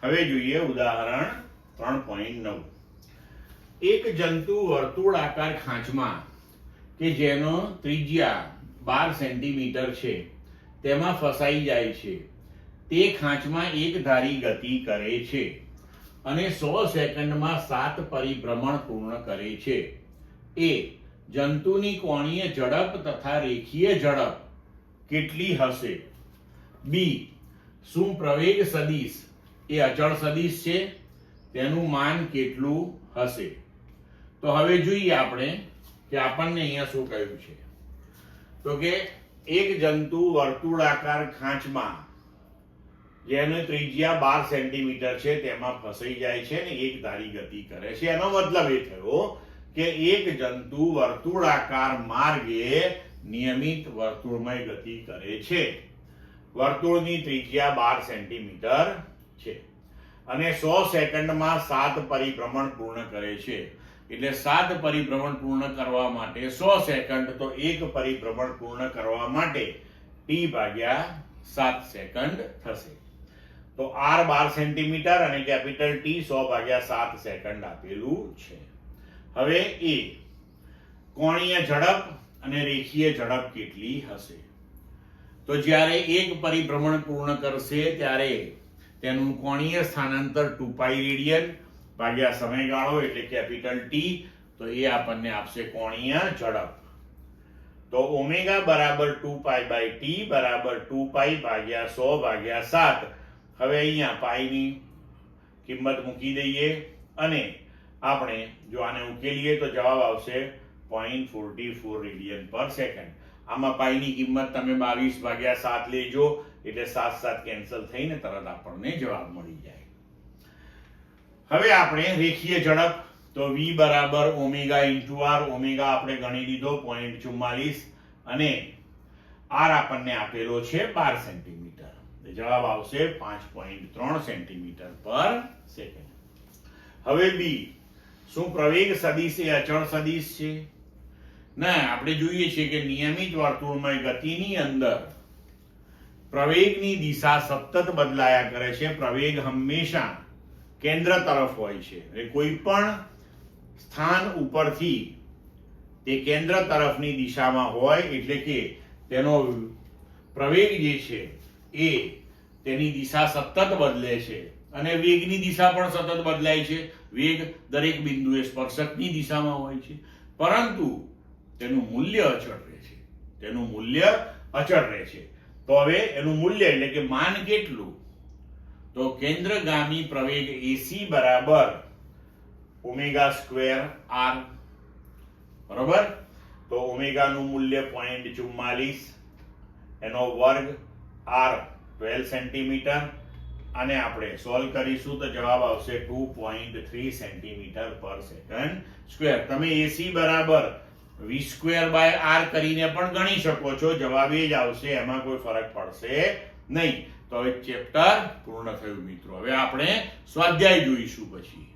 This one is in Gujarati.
હવે જોઈએ ઉદાહરણ 3.9. એક જંતુ વર્તુળાકાર ખાંચમાં કે જેનો ત્રિજ્યા 12 સેન્ટીમીટર છે તેમાં ફસાઈ જાય છે. તે ખાંચમાં એક ધારી ગતિ કરે છે અને 100 સેકન્ડમાં 7 પરિભ્રમણ પૂર્ણ કરે છે. એ જંતુની કોણીય ઝડપ તથા રેખીય ઝડપ કેટલી હશે? બી. શું પ્રવેગ સદિશ એ અચળ સદિશ છે? તેનું માન કેટલું હશે? તો હવે જોઈએ આપણે કે આપણને અહીંયા શું કહ્યું છે. તો કે એક જંતુ વર્તુળાકાર ખાંચમાં જેની ત્રિજ્યા 12 સેન્ટીમીટર છે તેમાં ફસાઈ જાય છે ને એક ધારી ગતિ કરે છે. એનો મતલબ એ થયો કે એક જંતુ વર્તુળાકાર માર્ગે નિયમિત વર્તુળમય ગતિ કરે છે. વર્તુળની ત્રિજ્યા 12 સેન્ટીમીટર છે અને 100 સેકન્ડમાં 7 પરિભ્રમણ પૂર્ણ કરે છે. એટલે 7 પરિભ્રમણ પૂર્ણ કરવા માટે 100 સેકન્ડ, તો એક પરિભ્રમણ પૂર્ણ કરવા માટે t ભાગ્યા 7 સેકન્ડ થશે. તો r 12 સેન્ટીમીટર અને કેપિટલ T 100 ભાગ્યા 7 સેકન્ડ આપેલું છે. હવે એ કોણીય ઝડપ અને રેખીય ઝડપ કેટલી હશે? તો જ્યારે એક પરિભ્રમણ પૂર્ણ કરશે ત્યારે તેનું કોણીય સ્થાનાંતર 2π રેડિયન ભાગ્યા સમયગાળો એટલે કેપિટલ T, તો એ આપણને આપશે કોણીય ઝડપ. તો ઓમેગા બરાબર 2π/t બરાબર 2π ભાગ્યા 100 ભાગ્યા 7. હવે અહીંયા પાઈ ની કિંમત મૂકી દઈએ અને આપણે જો આને ઉકેલીએ તો જવાબ આવશે 0.44 રેડિયન પર સેકન્ડ. આમાં પાઈ ની કિંમત તમે 22/7 લેજો એટલે 7 કેન્સલ થઈને તરત આપણને જવાબ મળી જાય. હવે આપણે રેખીય ઝડપ, તો v બરાબર ઓમેગા ઇન્ટુ r. ઓમેગા આપણે ગણી લીધો 0.44 અને r આપણને આપેલો છે 12 સેન્ટીમીટર. જવાબ આવશે 5.3 સેન્ટીમીટર પર સેકન્ડ. હવે બી. શું પ્રવેગ સદિશ એ અચળ સદિશ છે? ના, આપણે જોઈએ છીએ કે નિયમિત વર્તુળમય ગતિની અંદર પ્રવેગની દિશા સતત બદલાયા કરે છે. પ્રવેગ હંમેશા કેન્દ્ર તરફ હોય છે. કોઈ પણ સ્થાન ઉપરથી તે કેન્દ્ર તરફની દિશામાં હોય એટલે કે તેનો પ્રવેગ જે છે એ તેની દિશા સતત બદલે છે અને વેગની દિશા પણ સતત બદલાય છે. વેગ દરેક બિંદુએ સ્પર્શકની દિશામાં હોય છે, પરંતુ તેનું મૂલ્ય અચળ રહે છે. તેનું મૂલ્ય અચળ રહે છે. તો હવે એનું મૂલ્ય એટલે કે માન કેટલું? તો કેન્દ્રગામી પ્રવેગ AC બરાબર ઓમેગા સ્ક્વેર r. બરોબર? તો ઓમેગા નું મૂલ્ય 0.44, એનો વર્ગ r 12 સેન્ટીમીટર અને આપણે સોલ્વ કરીશું તો જવાબ આવશે 2.3 સેન્ટીમીટર પર સેકન્ડ સ્ક્વેર. તમે AC બરાબર v²/r કરીને પણ ગણી શકો છો. જવાબ એ જ આવશે, એમાં કોઈ ફરક પડશે નહીં. તો હવે ચેપ્ટર પૂર્ણ થયું મિત્રો. હવે આપણે સ્વાધ્યાય જોઈશું પછી.